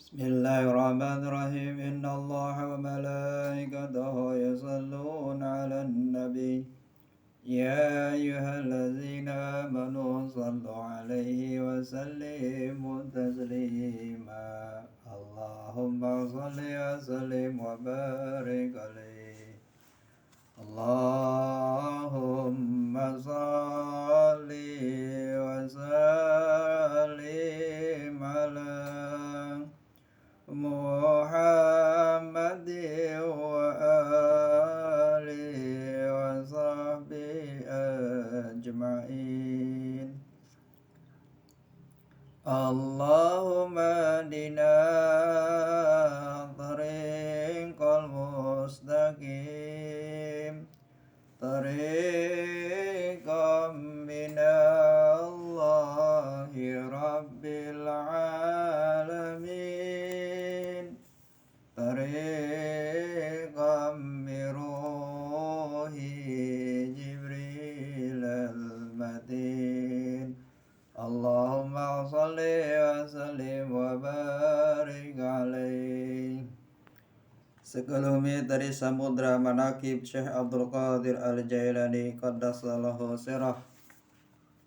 Bismillahirrahmanirrahim. Innallaha wa malaikatahu yusalluna 'alan nabi. Ya ayyuhallazina amanu sallu 'alaihi wa sallimu taslima. Allahumma shalli wa sallim wa barik 'alaihi. Allahumma shalli wa sallim 'ala Muhammad wa alihi wa sahbihi ajma'in. Allahumma dina tariqal mustaqim, tariqam minallahi rabbil alamin, tariqam miruhi Jibril al-Matin. Allahumma salli wa sallim wa barik alaih. Sebelumnya dari Samudra Manaqib Syekh Abdul Qadir Al-Jailani Qaddasallahu sirah,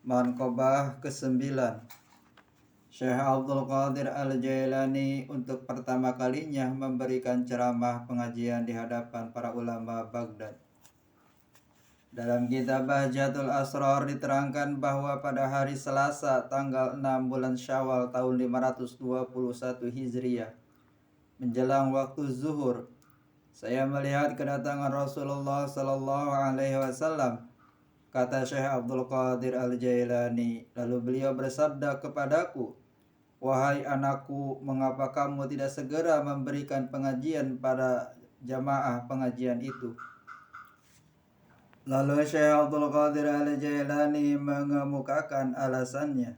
Manqobah ke-9. Syekh Abdul Qadir Al-Jailani untuk pertama kalinya memberikan ceramah pengajian di hadapan para ulama Baghdad. Dalam kitab Bahjatul Asrar diterangkan bahwa pada hari Selasa tanggal 6 bulan Syawal tahun 521 Hijriah, menjelang waktu zuhur, saya melihat kedatangan Rasulullah Sallallahu Alaihi Wasallam. Kata Syekh Abdul Qadir Al-Jailani, lalu beliau bersabda kepadaku, "Wahai anakku, mengapa kamu tidak segera memberikan pengajian pada jamaah pengajian itu?" Lalu Syekh Abdul Qadir Al-Jailani mengemukakan alasannya.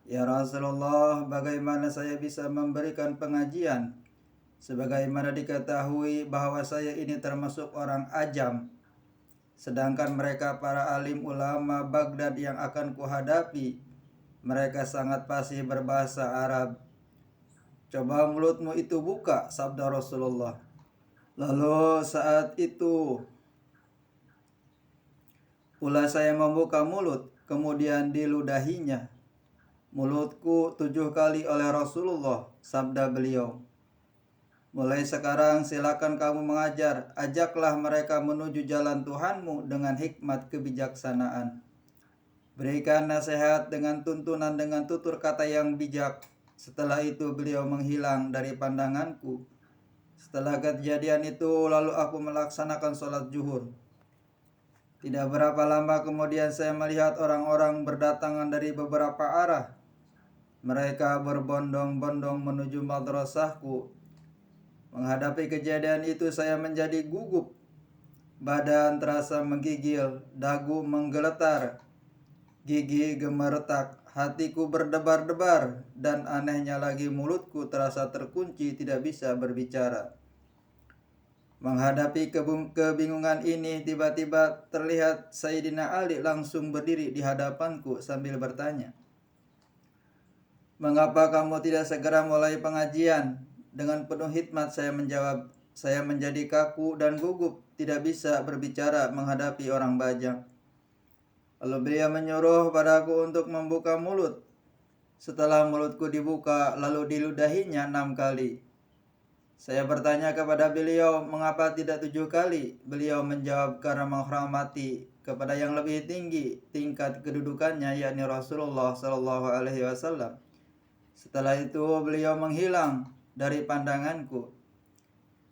"Ya Rasulullah, bagaimana saya bisa memberikan pengajian? Sebagaimana diketahui bahwa saya ini termasuk orang ajam, sedangkan mereka para alim ulama Baghdad yang akan kuhadapi, mereka sangat fasih berbahasa Arab." "Coba mulutmu itu buka," sabda Rasulullah. Lalu saat itu pula saya membuka mulut, kemudian diludahinya mulutku 7 kali oleh Rasulullah. Sabda beliau, "Mulai sekarang silakan kamu mengajar, ajaklah mereka menuju jalan Tuhanmu dengan hikmat kebijaksanaan. Berikan nasihat dengan tuntunan dengan tutur kata yang bijak." Setelah itu beliau menghilang dari pandanganku. Setelah kejadian itu lalu aku melaksanakan sholat zuhur. Tidak berapa lama kemudian saya melihat orang-orang berdatangan dari beberapa arah. Mereka berbondong-bondong menuju madrasahku. Menghadapi kejadian itu saya menjadi gugup. Badan terasa menggigil, dagu menggeletar, gigi gemeretak, hatiku berdebar-debar, dan anehnya lagi mulutku terasa terkunci, tidak bisa berbicara. Menghadapi kebingungan ini, tiba-tiba terlihat Sayyidina Ali langsung berdiri di hadapanku sambil bertanya, "Mengapa kamu tidak segera mulai pengajian?" Dengan penuh hikmat saya menjawab, "Saya menjadi kaku dan gugup, tidak bisa berbicara menghadapi orang banyak." Lalu beliau menyuruh padaku untuk membuka mulut. Setelah mulutku dibuka, lalu diludahinya 6 kali. Saya bertanya kepada beliau, "Mengapa tidak 7 kali?" Beliau menjawab, "Karena menghormati kepada yang lebih tinggi tingkat kedudukannya, yakni Rasulullah Sallallahu Alaihi Wasallam." Setelah itu beliau menghilang dari pandanganku.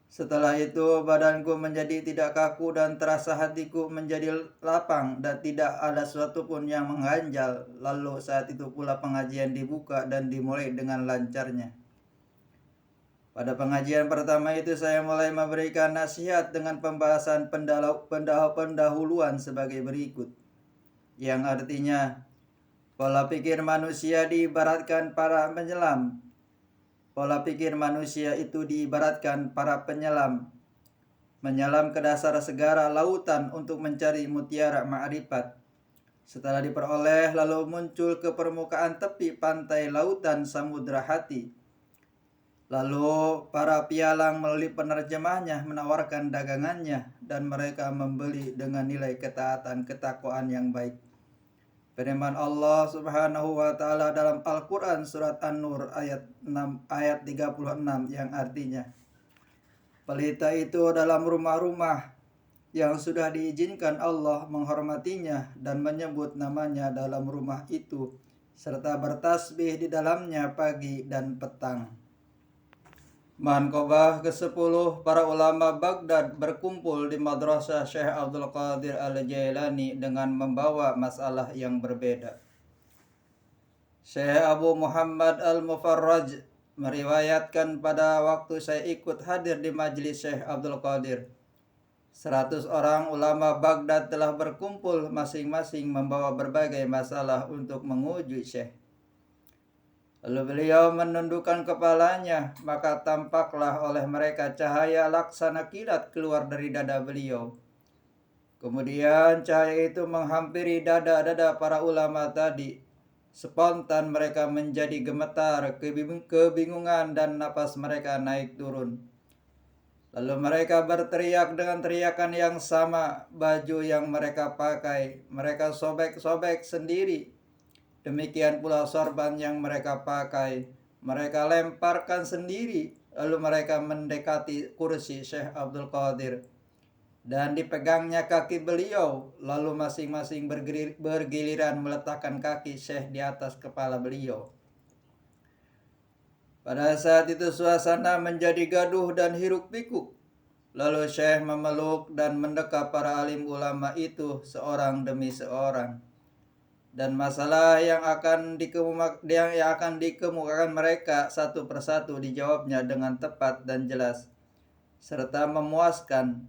Setelah itu badanku menjadi tidak kaku dan terasa hatiku menjadi lapang dan tidak ada sesuatu pun yang mengganjal. Lalu saat itu pula pengajian dibuka dan dimulai dengan lancarnya. Pada pengajian pertama itu saya mulai memberikan nasihat dengan pembahasan pendahuluan sebagai berikut, yang artinya pola pikir manusia diibaratkan para penyelam. Pola pikir manusia itu diibaratkan para penyelam, menyelam ke dasar segara lautan untuk mencari mutiara ma'rifat. Setelah diperoleh, lalu muncul ke permukaan tepi pantai lautan samudra hati. Lalu para pialang melalui penerjemahnya menawarkan dagangannya dan mereka membeli dengan nilai ketaatan ketakwaan yang baik. Firman Allah Subhanahu wa taala dalam Al-Qur'an surat An-Nur ayat 36 yang artinya, pelita itu dalam rumah-rumah yang sudah diizinkan Allah menghormatinya dan menyebut namanya dalam rumah itu serta bertasbih di dalamnya pagi dan petang. Manqobah ke-10, para ulama Baghdad berkumpul di Madrasah Syekh Abdul Qadir Al-Jailani dengan membawa masalah yang berbeda. Syekh Abu Muhammad Al-Mufarraj meriwayatkan, pada waktu saya ikut hadir di majlis Syekh Abdul Qadir, 100 orang ulama Baghdad telah berkumpul masing-masing membawa berbagai masalah untuk menguji Syekh. Lalu beliau menundukkan kepalanya, maka tampaklah oleh mereka cahaya laksana kilat keluar dari dada beliau. Kemudian cahaya itu menghampiri dada-dada para ulama tadi. Spontan mereka menjadi gemetar, kebingungan dan napas mereka naik turun. Lalu mereka berteriak dengan teriakan yang sama, baju yang mereka pakai mereka sobek-sobek sendiri. Demikian pula sorban yang mereka pakai mereka lemparkan sendiri. Lalu mereka mendekati kursi Syekh Abdul Qadir dan dipegangnya kaki beliau. Lalu masing-masing bergiliran meletakkan kaki Syekh di atas kepala beliau. Pada saat itu suasana menjadi gaduh dan hiruk-pikuk. Lalu Syekh memeluk dan mendekap para alim ulama itu seorang demi seorang. Dan masalah yang akan dikemukakan mereka satu persatu dijawabnya dengan tepat dan jelas serta memuaskan.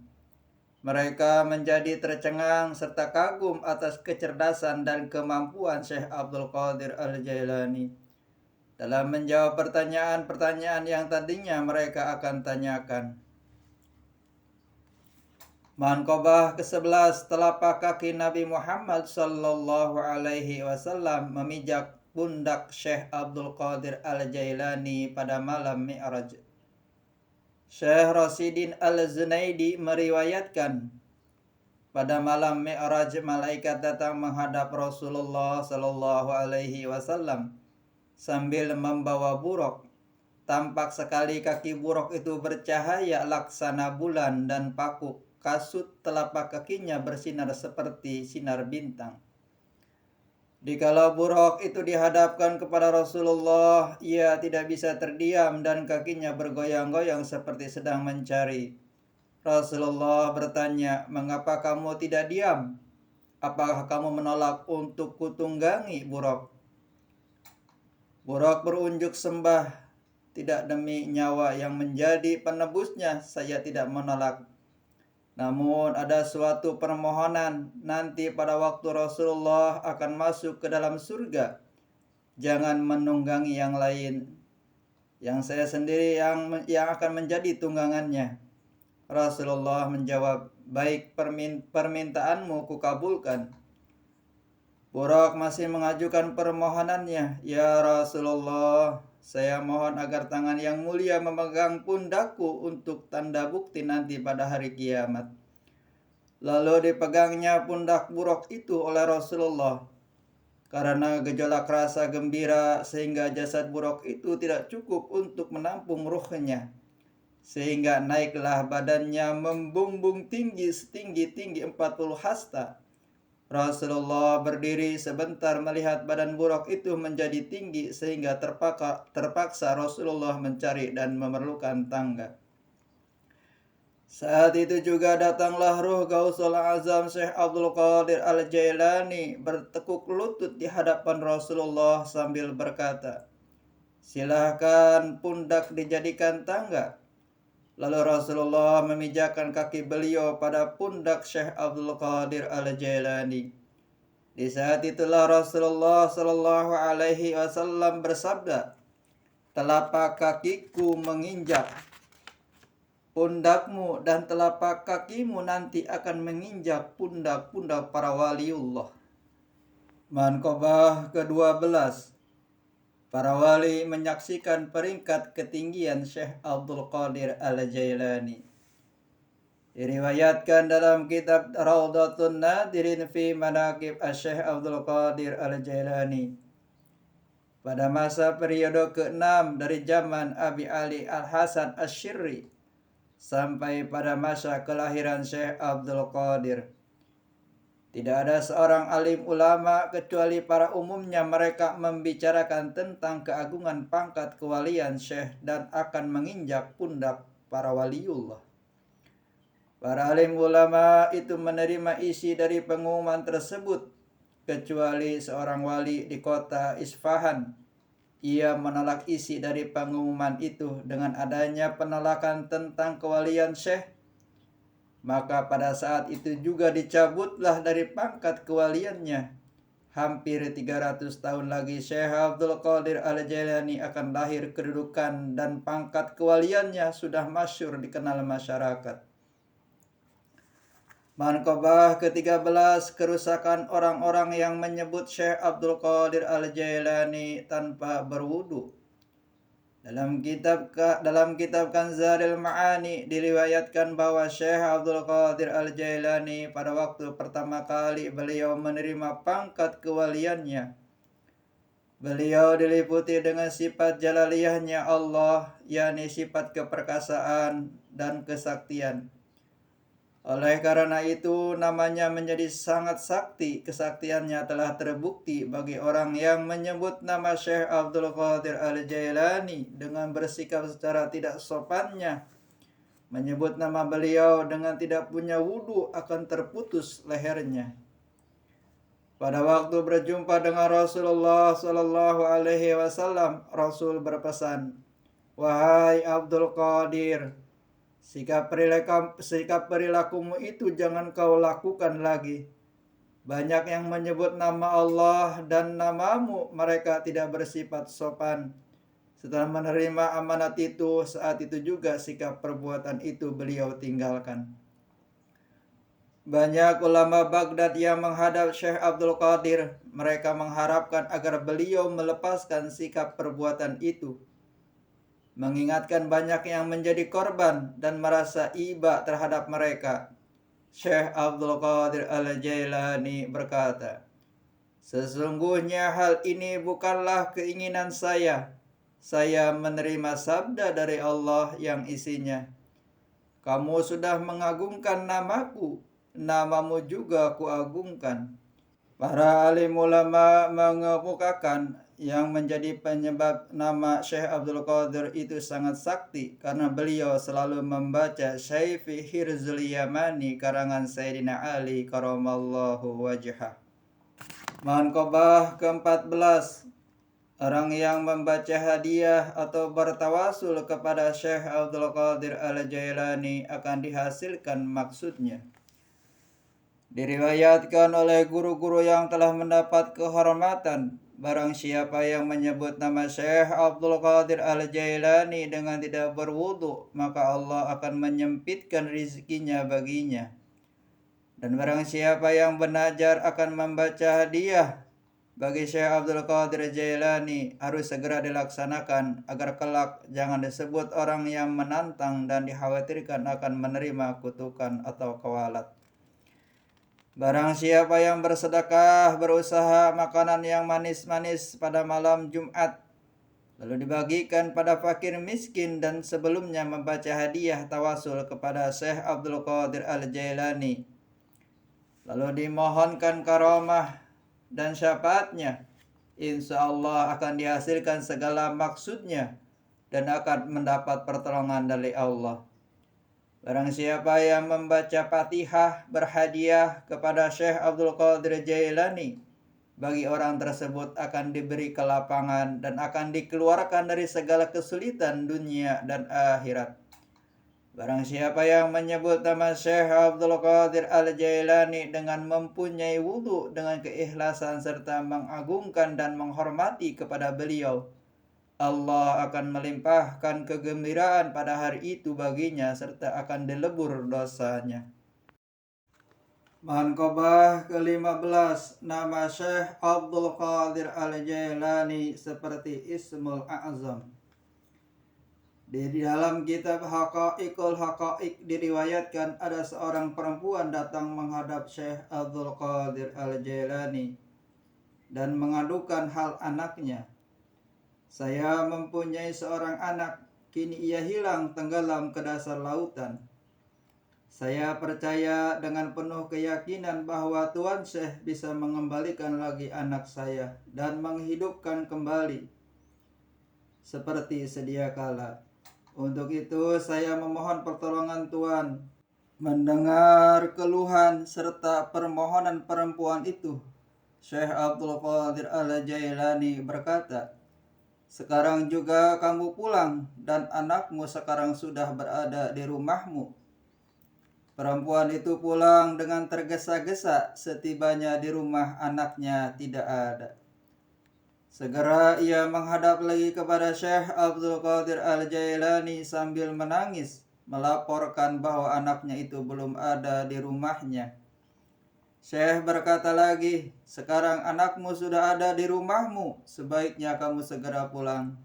Mereka menjadi tercengang serta kagum atas kecerdasan dan kemampuan Syekh Abdul Qadir Al-Jailani dalam menjawab pertanyaan-pertanyaan yang tadinya mereka akan tanyakan. Manqobah ke-11, telapak kaki Nabi Muhammad sallallahu alaihi wasallam memijak pundak Syekh Abdul Qadir Al-Jailani pada malam Mi'raj. Syekh Rashidin Al-Zunaidi meriwayatkan, pada malam Mi'raj malaikat datang menghadap Rasulullah sallallahu alaihi wasallam sambil membawa buraq. Tampak sekali kaki buraq itu bercahaya laksana bulan dan paku kasut telapak kakinya bersinar seperti sinar bintang. Dikala buraq itu dihadapkan kepada Rasulullah, ia tidak bisa terdiam dan kakinya bergoyang-goyang seperti sedang mencari. Rasulullah bertanya, "Mengapa kamu tidak diam? Apakah kamu menolak untuk kutunggangi buraq?" Buraq berunjuk sembah, "Tidak, demi nyawa yang menjadi penebusnya, saya tidak menolak. Namun ada suatu permohonan, nanti pada waktu Rasulullah akan masuk ke dalam surga, jangan menunggangi yang lain. Yang saya sendiri yang akan menjadi tunggangannya." Rasulullah menjawab, "Baik, permintaanmu kukabulkan." Buraq masih mengajukan permohonannya, "Ya Rasulullah, saya mohon agar tangan yang mulia memegang pundakku untuk tanda bukti nanti pada hari kiamat." Lalu dipegangnya pundak buraq itu oleh Rasulullah. Karena gejolak rasa gembira sehingga jasad buraq itu tidak cukup untuk menampung ruhnya, sehingga naiklah badannya membumbung tinggi setinggi-tinggi 40 hasta. Rasulullah berdiri sebentar melihat badan buraq itu menjadi tinggi sehingga terpaksa Rasulullah mencari dan memerlukan tangga. Saat itu juga datanglah ruh Gausul Azam Syekh Abdul Qadir Al-Jailani bertekuk lutut di hadapan Rasulullah sambil berkata, "Silahkan pundak dijadikan tangga." Lalu Rasulullah memijakkan kaki beliau pada pundak Syekh Abdul Qadir Al-Jailani. Di saat itulah Rasulullah sallallahu alaihi wasallam bersabda, "Telapak kakiku menginjak pundakmu dan telapak kakimu nanti akan menginjak pundak-pundak para waliullah." Manqobah ke-12, Para wali menyaksikan peringkat ketinggian Syekh Abdul Qadir Al-Jailani. Diriwayatkan dalam kitab Raudhatun Nadirin fi Manaqib Syekh Abdul Qadir Al-Jailani. Pada masa periode ke-6 dari zaman Abi Ali Al-Hasan Asy-Syirri sampai pada masa kelahiran Syekh Abdul Qadir, tidak ada seorang alim ulama kecuali para umumnya mereka membicarakan tentang keagungan pangkat kewalian Syekh dan akan menginjak pundak para waliullah. Para alim ulama itu menerima isi dari pengumuman tersebut, kecuali seorang wali di kota Isfahan. Ia menolak isi dari pengumuman itu dengan adanya penolakan tentang kewalian Syekh. Maka pada saat itu juga dicabutlah dari pangkat kewaliannya. Hampir 300 tahun lagi Syekh Abdul Qadir Al-Jailani akan lahir, kedudukan dan pangkat kewaliannya sudah masyhur dikenal masyarakat. Manqabah ke-13, kerusakan orang-orang yang menyebut Syekh Abdul Qadir Al-Jailani tanpa berwudu. Dalam kitab Kanzaril Ma'ani diriwayatkan bahwa Syekh Abdul Qadir Al-Jailani pada waktu pertama kali beliau menerima pangkat kewaliannya, beliau diliputi dengan sifat jalaliyahnya Allah, yakni sifat keperkasaan dan kesaktian. Oleh karena itu namanya menjadi sangat sakti. Kesaktiannya telah terbukti bagi orang yang menyebut nama Syekh Abdul Qadir Al-Jailani dengan bersikap secara tidak sopannya. Menyebut nama beliau dengan tidak punya wudu akan terputus lehernya. Pada waktu berjumpa dengan Rasulullah Sallallahu Alaihi Wasallam, Rasul berpesan, "Wahai Abdul Qadir, sikap perilakumu itu jangan kau lakukan lagi. Banyak yang menyebut nama Allah dan namamu, mereka tidak bersifat sopan. Setelah menerima amanat itu, saat itu juga sikap perbuatan itu beliau tinggalkan." Banyak ulama Baghdad yang menghadap Syekh Abdul Qadir. Mereka mengharapkan agar beliau melepaskan sikap perbuatan itu, mengingatkan banyak yang menjadi korban dan merasa iba terhadap mereka. Syekh Abdul Qadir Al-Jailani berkata, "Sesungguhnya hal ini bukanlah keinginan saya. Saya menerima sabda dari Allah yang isinya, 'Kamu sudah mengagungkan namaku, namamu juga kuagungkan.'" Para alim ulama mengemukakan yang menjadi penyebab nama Syekh Abdul Qadir itu sangat sakti karena beliau selalu membaca Syaifi Hirzul Yamani karangan Sayyidina Ali karamallahu wajhah. Manqabah ke-14, orang yang membaca hadiah atau bertawasul kepada Syekh Abdul Qadir Al-Jailani akan dihasilkan maksudnya. Diriwayatkan oleh guru-guru yang telah mendapat kehormatan, barang siapa yang menyebut nama Syekh Abdul Qadir Al-Jailani dengan tidak berwudu, maka Allah akan menyempitkan rizkinya baginya. Dan barang siapa yang benajar akan membaca hadiah bagi Syekh Abdul Qadir Jailani, harus segera dilaksanakan agar kelak jangan disebut orang yang menantang dan dikhawatirkan akan menerima kutukan atau kawalat. Barang siapa yang bersedekah, berusaha makanan yang manis-manis pada malam Jumat, lalu dibagikan pada fakir miskin dan sebelumnya membaca hadiah tawasul kepada Syekh Abdul Qadir Al-Jailani, lalu dimohonkan karamah dan syafaatnya, insya Allah akan dihasilkan segala maksudnya dan akan mendapat pertolongan dari Allah. Barang siapa yang membaca Fatihah berhadiah kepada Syekh Abdul Qadir Jailani, bagi orang tersebut akan diberi kelapangan dan akan dikeluarkan dari segala kesulitan dunia dan akhirat. Barang siapa yang menyebut nama Syekh Abdul Qadir Al-Jailani dengan mempunyai wudu dengan keikhlasan serta mengagungkan dan menghormati kepada beliau, Allah akan melimpahkan kegembiraan pada hari itu baginya serta akan dilebur dosanya. Manqabah ke-15, nama Syekh Abdul Qadir Al-Jailani seperti Ismul A'zam. Di dalam kitab Haqa'iqul Haqa'iq diriwayatkan ada seorang perempuan datang menghadap Syekh Abdul Qadir Al-Jailani dan mengadukan hal anaknya. Saya mempunyai seorang anak, kini ia hilang tenggelam ke dasar lautan. Saya percaya dengan penuh keyakinan bahwa Tuan Syekh bisa mengembalikan lagi anak saya dan menghidupkan kembali seperti sedia kala. Untuk itu saya memohon pertolongan Tuan. Mendengar keluhan serta permohonan perempuan itu, Syekh Abdul Qadir Al-Jailani berkata, "Sekarang juga kamu pulang dan anakmu sekarang sudah berada di rumahmu." Perempuan itu pulang dengan tergesa-gesa. Setibanya di rumah, anaknya tidak ada. Segera ia menghadap lagi kepada Syekh Abdul Qadir Al-Jailani sambil menangis, melaporkan bahwa anaknya itu belum ada di rumahnya. Syekh berkata lagi, "Sekarang anakmu sudah ada di rumahmu, sebaiknya kamu segera pulang."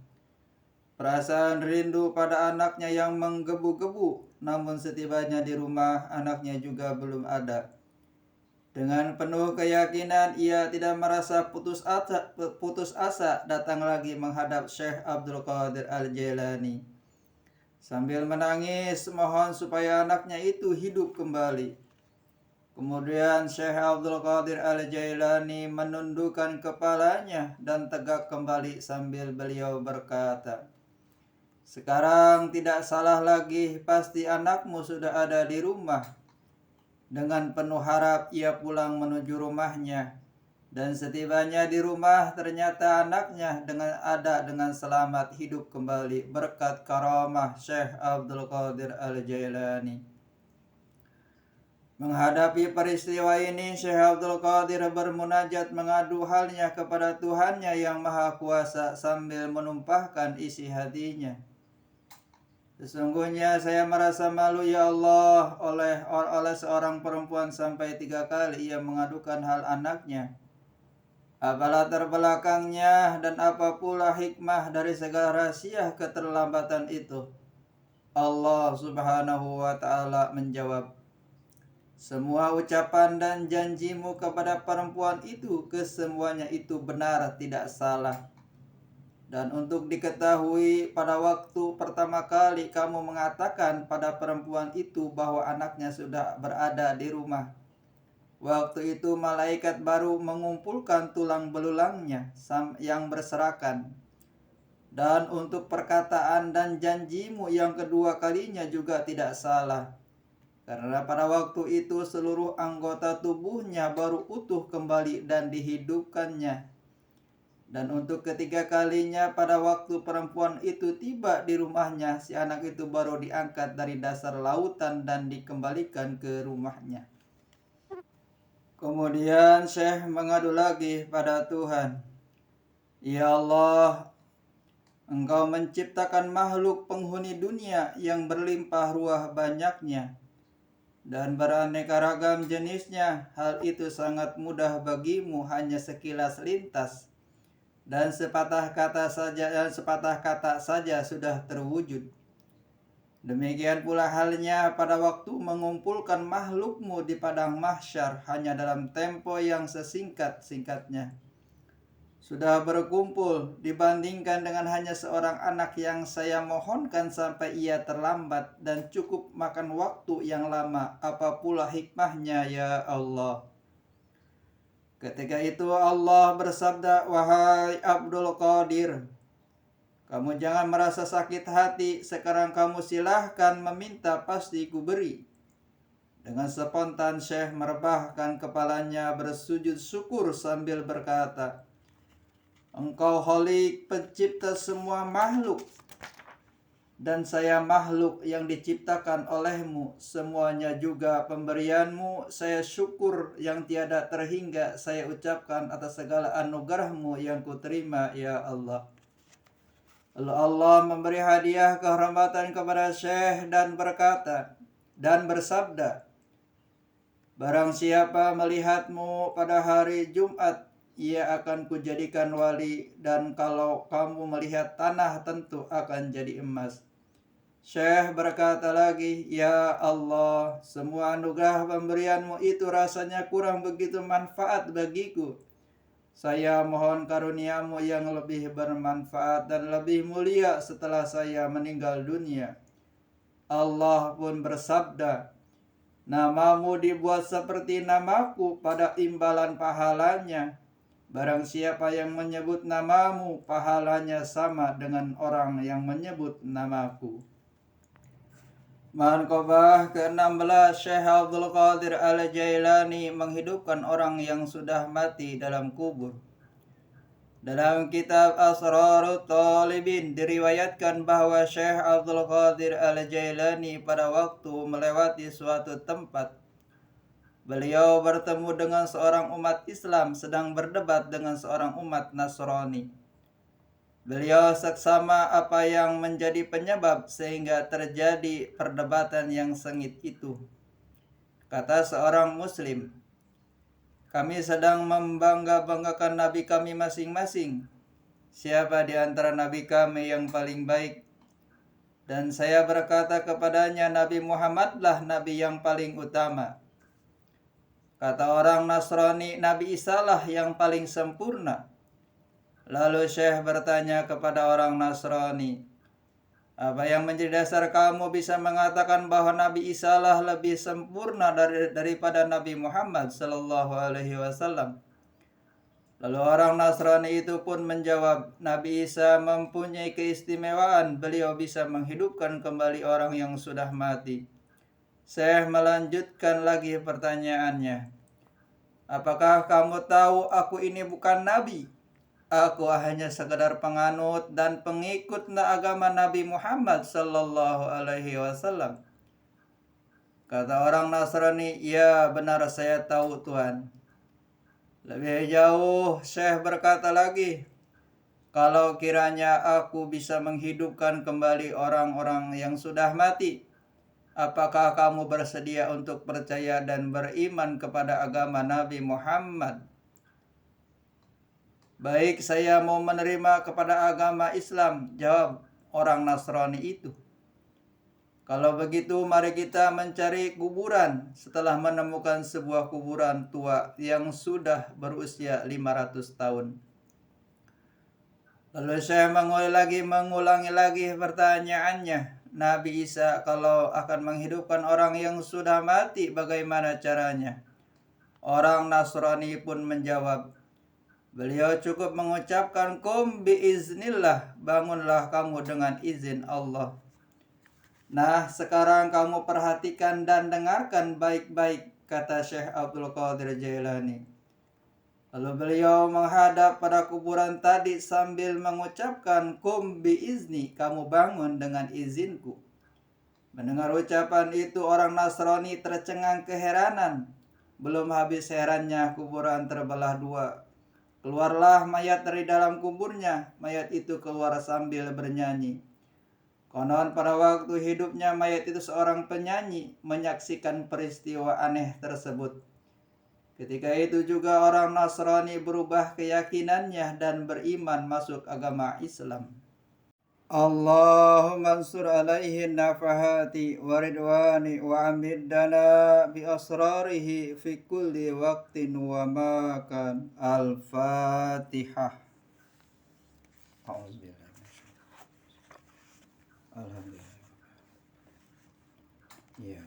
Perasaan rindu pada anaknya yang menggebu-gebu, namun setibanya di rumah, anaknya juga belum ada. Dengan penuh keyakinan, ia tidak merasa putus asa datang lagi menghadap Syekh Abdul Qadir Al-Jailani. Sambil menangis, mohon supaya anaknya itu hidup kembali. Kemudian Syekh Abdul Qadir Al-Jailani menundukkan kepalanya dan tegak kembali sambil beliau berkata, "Sekarang tidak salah lagi, pasti anakmu sudah ada di rumah." Dengan penuh harap ia pulang menuju rumahnya, dan setibanya di rumah ternyata anaknya dengan selamat hidup kembali berkat karamah Syekh Abdul Qadir Al-Jailani. Menghadapi peristiwa ini, Syekh Abdul Qadir bermunajat mengadu halnya kepada Tuhannya yang Maha Kuasa sambil menumpahkan isi hatinya. "Sesungguhnya saya merasa malu ya Allah oleh seorang perempuan sampai 3 kali ia mengadukan hal anaknya. Apa latar belakangnya dan apa pula hikmah dari segala rahasia keterlambatan itu?" Allah Subhanahu wa ta'ala menjawab, "Semua ucapan dan janjimu kepada perempuan itu, kesemuanya itu benar, tidak salah. Dan untuk diketahui, pada waktu pertama kali kamu mengatakan pada perempuan itu bahwa anaknya sudah berada di rumah, waktu itu malaikat baru mengumpulkan tulang belulangnya yang berserakan. Dan untuk perkataan dan janjimu yang kedua kalinya juga tidak salah. Karena pada waktu itu seluruh anggota tubuhnya baru utuh kembali dan dihidupkannya. Dan untuk ketiga kalinya pada waktu perempuan itu tiba di rumahnya, si anak itu baru diangkat dari dasar lautan dan dikembalikan ke rumahnya." Kemudian Syekh mengadu lagi pada Tuhan, "Ya Allah, Engkau menciptakan makhluk penghuni dunia yang berlimpah ruah banyaknya dan beraneka ragam jenisnya. Hal itu sangat mudah bagimu, hanya sekilas lintas. Dan sepatah kata saja sudah terwujud. Demikian pula halnya pada waktu mengumpulkan makhlukmu di padang mahsyar, hanya dalam tempo yang sesingkat-singkatnya sudah berkumpul, dibandingkan dengan hanya seorang anak yang saya mohonkan sampai ia terlambat dan cukup makan waktu yang lama. Apa pula hikmahnya ya Allah?" Ketika itu Allah bersabda, "Wahai Abdul Qadir, kamu jangan merasa sakit hati. Sekarang kamu silahkan meminta, pasti kuberi." Dengan spontan Syekh merebahkan kepalanya bersujud syukur sambil berkata, "Engkau Khalik, pencipta semua makhluk, dan saya makhluk yang diciptakan olehmu. Semuanya juga pemberianmu. Saya syukur yang tiada terhingga saya ucapkan atas segala anugerahmu yang kuterima ya Allah." Lalu Allah memberi hadiah kehormatan kepada Syekh dan bersabda, Barang siapa melihatmu pada hari Jumat, ia akan kujadikan wali, dan kalau kamu melihat tanah tentu akan jadi emas. Syekh berkata lagi, ya Allah, semua anugerah pemberianmu itu rasanya kurang begitu manfaat bagiku. Saya mohon karuniamu yang lebih bermanfaat dan lebih mulia setelah saya meninggal dunia. Allah pun bersabda, namamu dibuat seperti namaku pada imbalan pahalanya. Barang siapa yang menyebut namamu, pahalanya sama dengan orang yang menyebut namaku. Manqabah ke-16, Syekh Abdul Qadir Al-Jailani menghidupkan orang yang sudah mati dalam kubur. Dalam kitab Asrarut Talibin diriwayatkan bahwa Syekh Abdul Qadir Al-Jailani pada waktu melewati suatu tempat, beliau bertemu dengan seorang umat Islam sedang berdebat dengan seorang umat Nasrani. Beliau seksama apa yang menjadi penyebab sehingga terjadi perdebatan yang sengit itu. Kata seorang muslim, kami sedang membangga-banggakan nabi kami masing-masing. Siapa di antara nabi kami yang paling baik? Dan saya berkata kepadanya, Nabi Muhammadlah nabi yang paling utama. Kata orang Nasrani, Nabi Isa lah yang paling sempurna. Lalu Syekh bertanya kepada orang Nasrani, apa yang menjadi dasar kamu bisa mengatakan bahwa Nabi Isa lah lebih sempurna daripada Nabi Muhammad sallallahu alaihi wasallam? Lalu orang Nasrani itu pun menjawab, Nabi Isa mempunyai keistimewaan, beliau bisa menghidupkan kembali orang yang sudah mati. Syekh melanjutkan lagi pertanyaannya, apakah kamu tahu aku ini bukan Nabi? Aku hanya sekedar penganut dan pengikut agama Nabi Muhammad sallallahu alaihi wasallam. Kata orang Nasrani, ya benar saya tahu Tuhan. Lebih jauh Syekh berkata lagi, kalau kiranya aku bisa menghidupkan kembali orang-orang yang sudah mati, apakah kamu bersedia untuk percaya dan beriman kepada agama Nabi Muhammad? Baik, saya mau menerima kepada agama Islam, jawab orang Nasrani itu. Kalau begitu, mari kita mencari kuburan. Setelah menemukan sebuah kuburan tua yang sudah berusia 500 tahun. Lalu saya mengulangi lagi pertanyaannya. Nabi Isa kalau akan menghidupkan orang yang sudah mati, bagaimana caranya? Orang Nasrani pun menjawab, beliau cukup mengucapkan kum biiznillah, bangunlah kamu dengan izin Allah. Nah, sekarang kamu perhatikan dan dengarkan baik-baik, kata Syekh Abdul Qadir Jailani. Lalu beliau menghadap pada kuburan tadi sambil mengucapkan kum biizni, kamu bangun dengan izinku. Mendengar ucapan itu orang Nasrani tercengang keheranan. Belum habis herannya kuburan terbelah dua. Keluarlah mayat dari dalam kuburnya. Mayat itu keluar sambil bernyanyi. Konon pada waktu hidupnya mayat itu seorang penyanyi menyaksikan peristiwa aneh tersebut. Ketika itu juga orang Nasrani berubah keyakinannya dan beriman masuk agama Islam. Allahumma ansur alaihi nafahati wa ridwani wa amiddana bi asrarihi fi kulli waqtin wa makan. Al-Fatihah. Alhamdulillah. Ya.